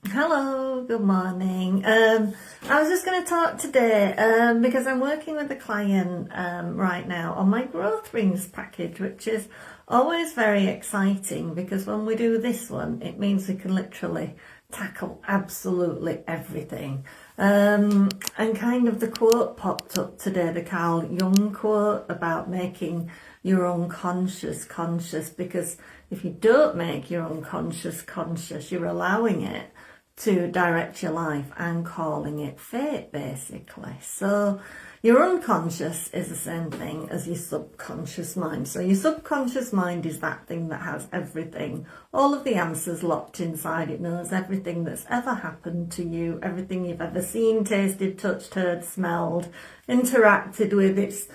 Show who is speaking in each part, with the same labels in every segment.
Speaker 1: Hello, good morning. I was just going to talk today because I'm working with a client right now on my growth rings package, which is always very exciting because when we do this one, it means we can literally tackle absolutely everything. And kind of the quote popped up today, the Carl Jung quote about making your unconscious conscious, because if you don't make your unconscious conscious, you're allowing it to direct your life and calling it fate, basically. So your unconscious is the same thing as your subconscious mind. So your subconscious mind is that thing that has everything, all of the answers locked inside. It knows everything that's ever happened to you, everything you've ever seen, tasted, touched, heard, smelled, interacted with. It's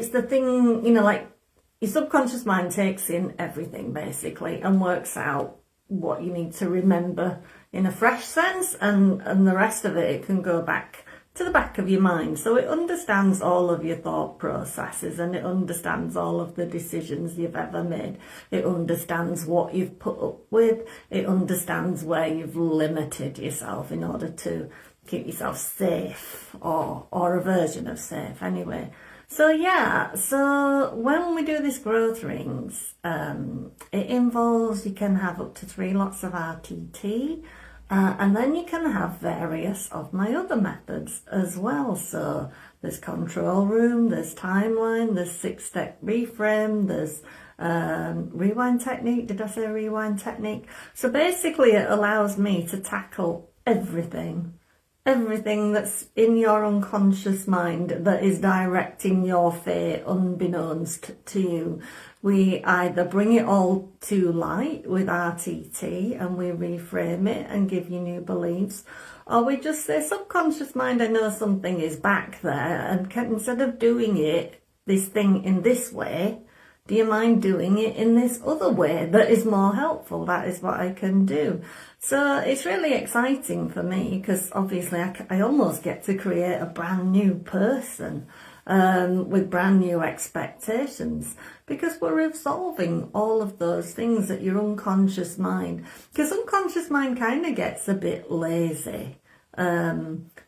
Speaker 1: the thing, like your subconscious mind takes in everything basically and works out what you need to remember in a fresh sense, and the rest of it can go back to the back of your mind. So it understands all of your thought processes, and it understands all of the decisions you've ever made. It understands what you've put up with. It understands where you've limited yourself in order to keep yourself safe, or a version of safe anyway. So when we do this growth rings, it involves, you can have up to 3 lots of RTT, and then you can have various of my other methods as well. So there's control room, there's timeline, there's 6-step reframe, there's rewind technique. Did I say rewind technique? So basically it allows me to tackle everything that's in your unconscious mind that is directing your fate unbeknownst to you. We either bring it all to light with RTT and we reframe it and give you new beliefs, or we just say, subconscious mind, I know something is back there, and instead of doing this thing in this way, do you mind doing it in this other way that is more helpful? That is what I can do. So it's really exciting for me because obviously I almost get to create a brand new person with brand new expectations, because we're resolving all of those things that your unconscious mind, because unconscious mind kind of gets a bit lazy.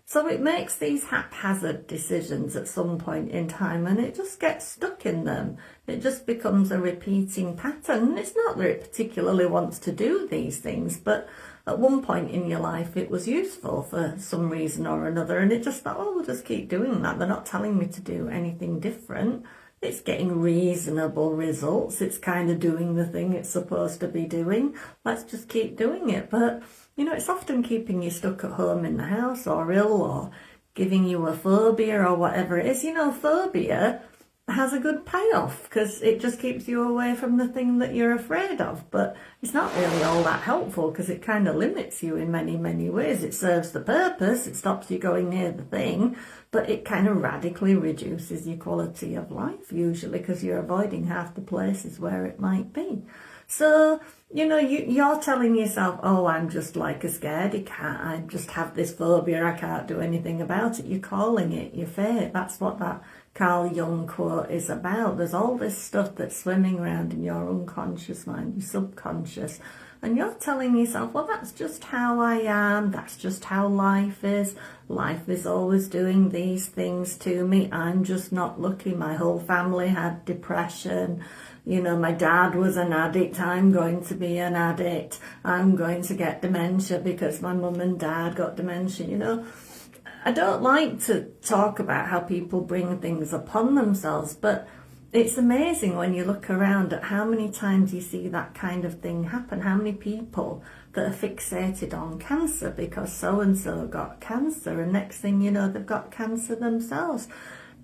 Speaker 1: So it makes these haphazard decisions at some point in time, and it just gets stuck in them. It just becomes a repeating pattern. It's not that it particularly wants to do these things, but at one point in your life it was useful for some reason or another, and it just thought, oh, we'll just keep doing that. They're not telling me to do anything different. It's getting reasonable results. It's kind of doing the thing it's supposed to be doing. Let's just keep doing it. But it's often keeping you stuck at home in the house or ill, or giving you a phobia or whatever it is. Phobia has a good payoff because it just keeps you away from the thing that you're afraid of. But it's not really all that helpful because it kind of limits you in many, many ways. It serves the purpose. It stops you going near the thing, but it kind of radically reduces your quality of life usually because you're avoiding half the places where it might be. So, you're telling yourself, oh, I'm just like a scaredy cat. I just have this phobia. I can't do anything about it. You're calling it your fate. That's what that Carl Jung quote is about. There's all this stuff that's swimming around in your unconscious mind, your subconscious. And you're telling yourself, well, that's just how I am. That's just how life is. Life is always doing these things to me. I'm just not lucky. My whole family had depression. My dad was an addict. I'm going to be an addict. I'm going to get dementia because my mum and dad got dementia. I don't like to talk about how people bring things upon themselves, but it's amazing when you look around at how many times you see that kind of thing happen. How many people that are fixated on cancer because so-and-so got cancer, and next thing you know, they've got cancer themselves.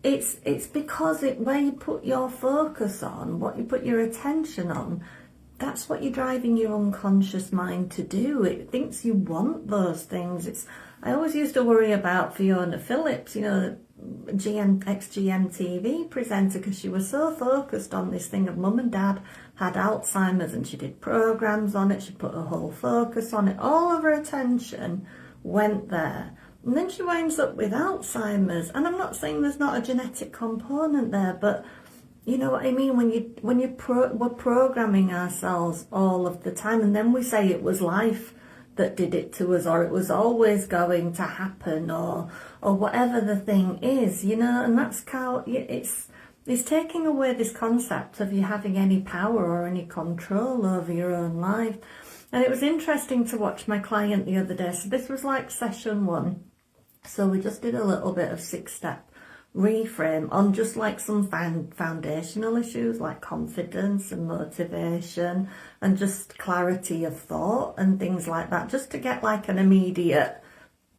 Speaker 1: It's because where you put your focus on, what you put your attention on, that's what you're driving your unconscious mind to do. It thinks you want those things. I always used to worry about Fiona Phillips, ex-GMTV presenter, because she was so focused on this thing of mum and dad had Alzheimer's, and she did programs on it. She put her whole focus on it. All of her attention went there. And then she winds up with Alzheimer's. And I'm not saying there's not a genetic component there, but you know what I mean? We're programming ourselves all of the time, and then we say it was life that did it to us, or it was always going to happen, or whatever the thing is, you know. And that's Carl. It's taking away this concept of you having any power or any control over your own life. And it was interesting to watch my client the other day. So this was like session 1. So we just did a little bit of 6-step reframe on just like some foundational issues like confidence and motivation and just clarity of thought and things like that, just to get like an immediate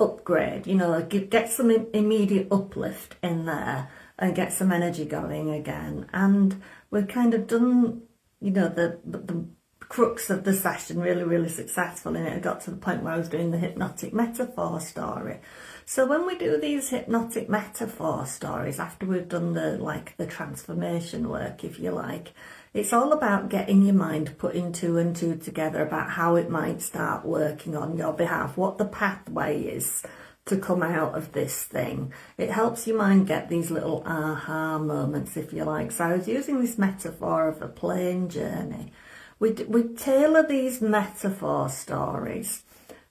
Speaker 1: upgrade, you know, get some immediate uplift in there and get some energy going again. And we've kind of done, you know, the crux of the session really successful, and it got to the point where I was doing the hypnotic metaphor story. So when we do these hypnotic metaphor stories, after we've done the transformation work, if you like, it's all about getting your mind putting 2 and 2 together about how it might start working on your behalf, what the pathway is to come out of this thing. It helps your mind get these little aha moments, if you like. So I was using this metaphor of a plane journey. We tailor these metaphor stories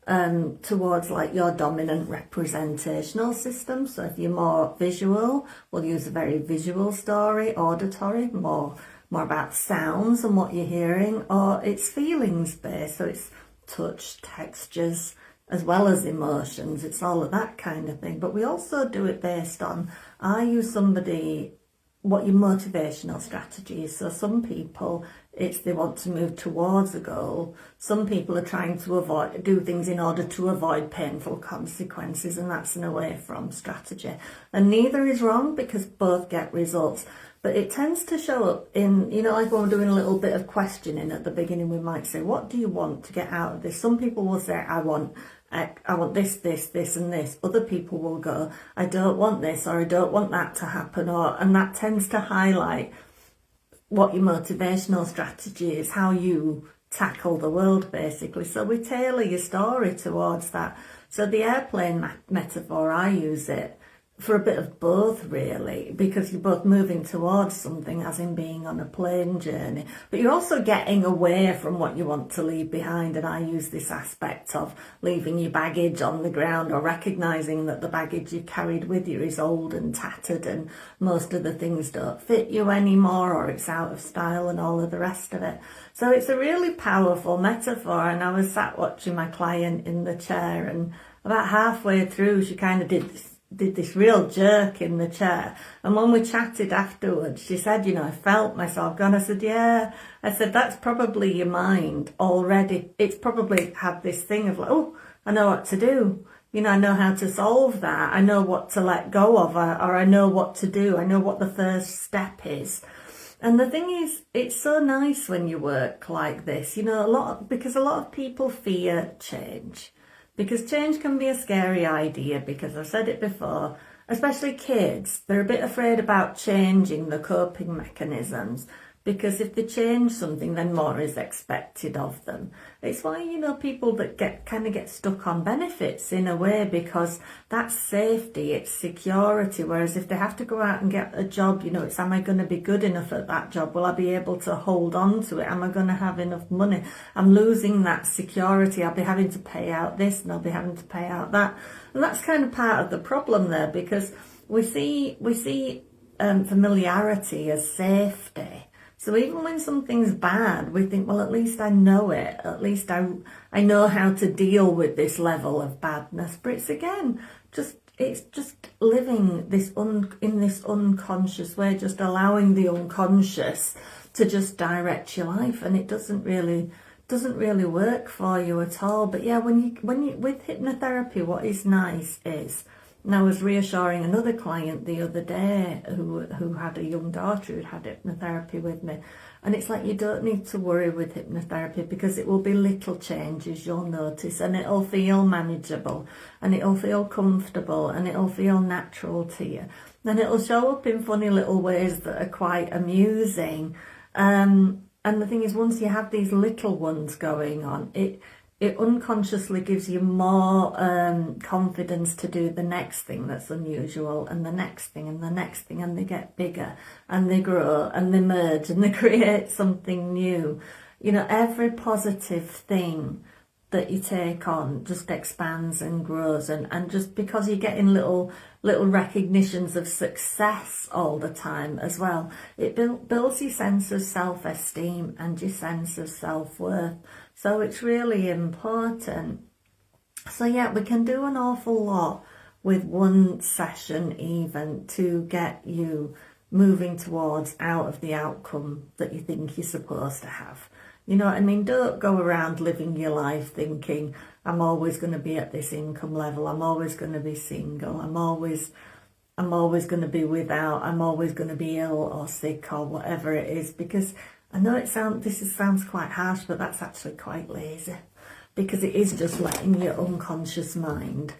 Speaker 1: towards like your dominant representational system. So if you're more visual, we'll use a very visual story, auditory, more about sounds and what you're hearing, or it's feelings based, so it's touch, textures, as well as emotions. It's all of that kind of thing. But we also do it based on, are you somebody, what your motivational strategy is. So some people, it's they want to move towards a goal. Some people are trying to do things in order to avoid painful consequences, and that's an away from strategy. And neither is wrong, because both get results. But it tends to show up in, you know, like when we're doing a little bit of questioning at the beginning, we might say, what do you want to get out of this? Some people will say, I want this, and this. Other people will go, I don't want this, or I don't want that to happen, and that tends to highlight what your motivational strategy is, how you tackle the world, basically. So we tailor your story towards that. So the airplane metaphor, I use it for a bit of both, really, because you're both moving towards something, as in being on a plane journey, but you're also getting away from what you want to leave behind. And I use this aspect of leaving your baggage on the ground, or recognizing that the baggage you carried with you is old and tattered, and most of the things don't fit you anymore, or it's out of style, and all of the rest of it. So it's a really powerful metaphor. And I was sat watching my client in the chair, and about halfway through she kind of did this real jerk in the chair. And when we chatted afterwards, she said, you know, I felt myself going. I said, yeah. I said, that's probably your mind already. It's probably had this thing of like, oh, I know what to do. You know, I know how to solve that. I know what to let go of, or I know what to do. I know what the first step is. And the thing is, it's so nice when you work like this, you know, because a lot of people fear change. Because change can be a scary idea, because I've said it before, especially kids, they're a bit afraid about changing the coping mechanisms, because if they change something, then more is expected of them. It's why, you know, people that get stuck on benefits in a way, because that's safety, it's security. Whereas if they have to go out and get a job, you know, it's, am I going to be good enough at that job? Will I be able to hold on to it? Am I going to have enough money? I'm losing that security. I'll be having to pay out this, and I'll be having to pay out that. And that's kind of part of the problem there, because we see familiarity as safety. So even when something's bad, we think, well, at least I know it. At least I know how to deal with this level of badness. But it's, again, it's just living in this unconscious way, just allowing the unconscious to just direct your life, and it doesn't really work for you at all. But yeah, when you with hypnotherapy, what is nice is, and I was reassuring another client the other day who had a young daughter who'd had hypnotherapy with me. And it's like, you don't need to worry with hypnotherapy, because it will be little changes you'll notice, and it'll feel manageable, and it'll feel comfortable, and it'll feel natural to you. And it'll show up in funny little ways that are quite amusing. And the thing is, once you have these little ones going on, it unconsciously gives you more confidence to do the next thing that's unusual, and the next thing, and the next thing, and they get bigger, and they grow, and they merge, and they create something new. You know, every positive thing that you take on just expands and grows, and just because you're getting little recognitions of success all the time as well, it builds your sense of self-esteem and your sense of self-worth. So it's really important. So yeah, we can do an awful lot with one session even to get you moving towards out of the outcome that you think you're supposed to have. You know what I mean? Don't go around living your life thinking, I'm always going to be at this income level, I'm always going to be single, I'm always going to be without, I'm always going to be ill or sick or whatever it is. Because I know this sounds quite harsh, but that's actually quite lazy, because it is just letting your unconscious mind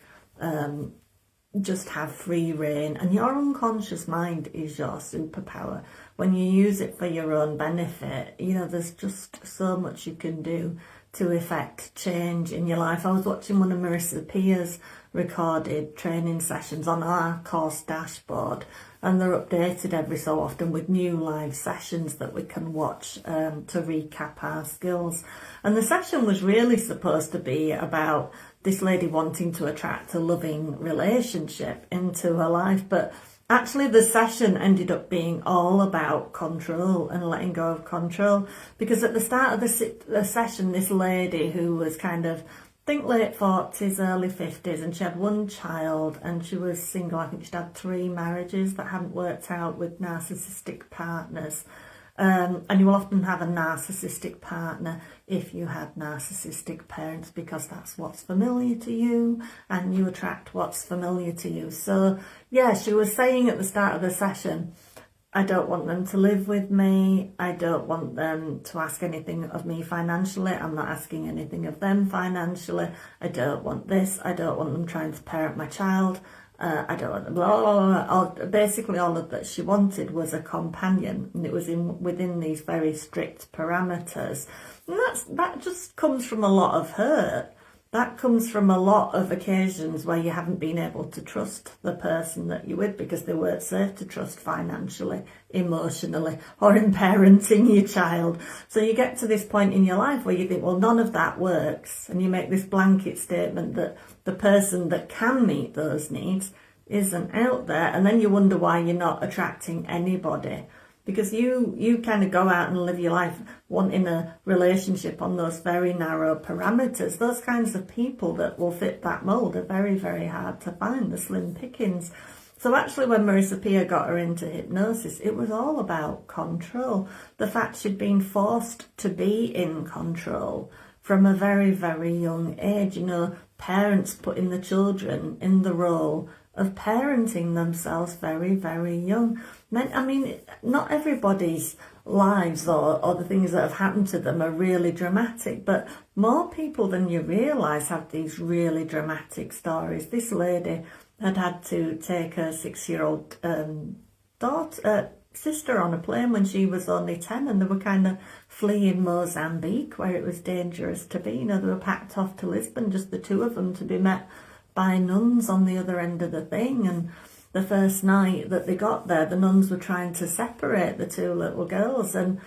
Speaker 1: just have free reign, and your unconscious mind is your superpower. When you use it for your own benefit, you know, there's just so much you can do to effect change in your life. I was watching one of Marissa Peer's recorded training sessions on our course dashboard, and they're updated every so often with new live sessions that we can watch to recap our skills. And the session was really supposed to be about this lady wanting to attract a loving relationship into her life, but actually the session ended up being all about control and letting go of control. Because at the start of the session, this lady who was kind of, I think, late 40s, early 50s, and she had one child, and she was single. I think she'd had 3 marriages that hadn't worked out with narcissistic partners. And you will often have a narcissistic partner if you had narcissistic parents, because that's what's familiar to you, and you attract what's familiar to you. So yeah, she was saying at the start of the session, I don't want them to live with me, I don't want them to ask anything of me financially, I'm not asking anything of them financially, I don't want this, I don't want them trying to parent my child, I don't want them, blah, blah, blah. Basically all of that she wanted was a companion, and it was within these very strict parameters. And that just comes from a lot of hurt. That comes from a lot of occasions where you haven't been able to trust the person that you're with, because they weren't safe to trust financially, emotionally, or in parenting your child. So you get to this point in your life where you think, well, none of that works, and you make this blanket statement that the person that can meet those needs isn't out there, and then you wonder why you're not attracting anybody. Because you kind of go out and live your life wanting a relationship on those very narrow parameters. Those kinds of people that will fit that mould are very, very hard to find, the slim pickings. So actually when Marissa Peer got her into hypnosis, it was all about control. The fact she'd been forced to be in control from a very, very young age. You know, parents putting the children in the role of parenting themselves very, very young. I mean, not everybody's lives or the things that have happened to them are really dramatic, but more people than you realise have these really dramatic stories. This lady had to take her 6-year-old sister on a plane when she was only 10, and they were kind of fleeing Mozambique, where it was dangerous to be. You know, they were packed off to Lisbon, just the 2 of them, to be met by nuns on the other end of the thing. And the first night that they got there, the nuns were trying to separate the 2 little girls, and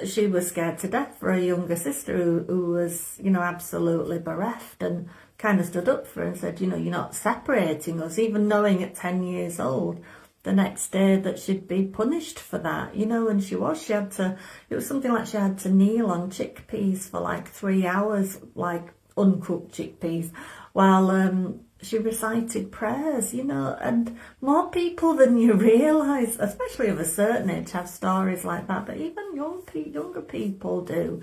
Speaker 1: she was scared to death for her younger sister who was, you know, absolutely bereft, and kind of stood up for her and said, you know, you're not separating us, even knowing at 10 years old the next day that she'd be punished for that, you know. And she had to, it was something like she had to kneel on chickpeas for like 3 hours, like uncooked chickpeas, while she recited prayers, you know. And more people than you realise, especially of a certain age, have stories like that, but even younger people do.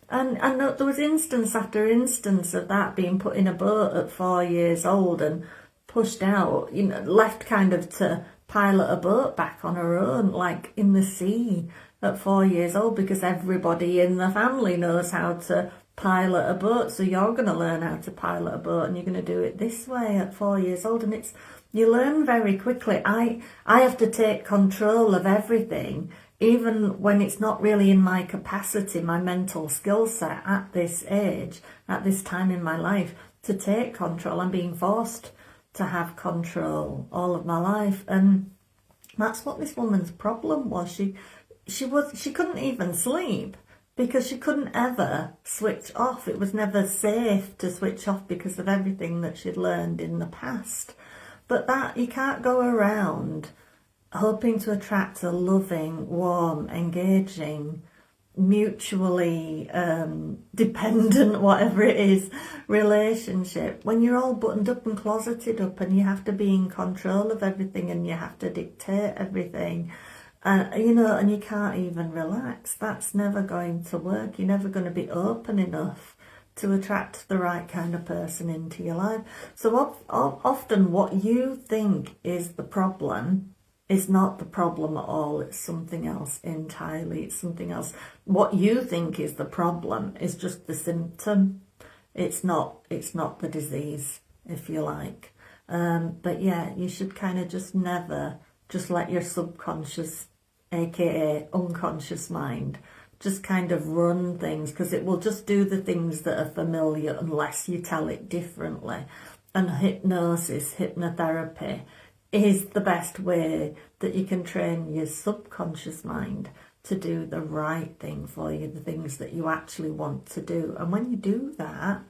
Speaker 1: And there was instance after instance of that, being put in a boat at 4 years old and pushed out, you know, left kind of to pilot a boat back on her own, like in the sea at 4 years old, because everybody in the family knows how to pilot a boat, so you're going to learn how to pilot a boat, and you're going to do it this way at 4 years old. And you learn very quickly. I have to take control of everything even when it's not really in my capacity, my mental skill set at this age, at this time in my life, to take control. I'm being forced to have control all of my life. And that's what this woman's problem was. She couldn't even sleep because she couldn't ever switch off. It was never safe to switch off because of everything that she'd learned in the past. But that, you can't go around hoping to attract a loving, warm, engaging, mutually dependent, whatever it is, relationship when you're all buttoned up and closeted up and you have to be in control of everything and you have to dictate everything. You know, and you can't even relax. That's never going to work. You're never going to be open enough to attract the right kind of person into your life. So often what you think is the problem is not the problem at all. It's something else entirely. It's something else. What you think is the problem is just the symptom. It's not the disease, if you like. But yeah, you should kind of just never just let your subconscious, aka unconscious mind, just kind of run things, because it will just do the things that are familiar unless you tell it differently. And hypnosis, hypnotherapy, is the best way that you can train your subconscious mind to do the right thing for you, the things that you actually want to do. And when you do that,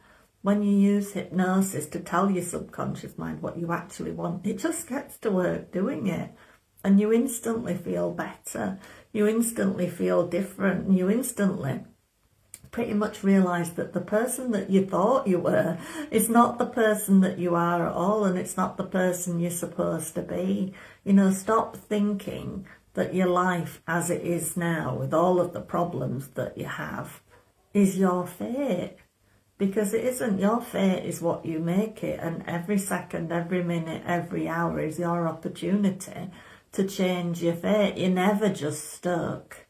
Speaker 1: when you use hypnosis to tell your subconscious mind what you actually want, it just gets to work doing it. And you instantly feel better. You instantly feel different. And you instantly pretty much realise that the person that you thought you were is not the person that you are at all, and it's not the person you're supposed to be. You know, stop thinking that your life as it is now, with all of the problems that you have, is your fate. Because it isn't. Your fate is what you make it, and every second, every minute, every hour is your opportunity to change your fate. You're never just stuck.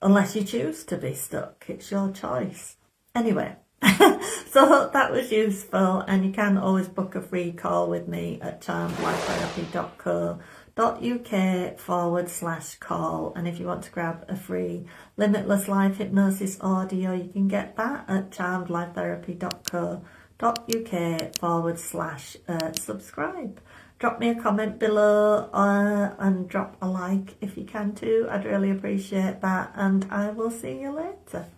Speaker 1: Unless you choose to be stuck. It's your choice. Anyway, so I hope that was useful, and you can always book a free call with me at charmedlifetherapy.co.uk/call. And if you want to grab a free Limitless Life Hypnosis audio, you can get that at charmedlifetherapy.co.uk/subscribe. Drop me a comment below and drop a like if you can too. I'd really appreciate that, and I will see you later.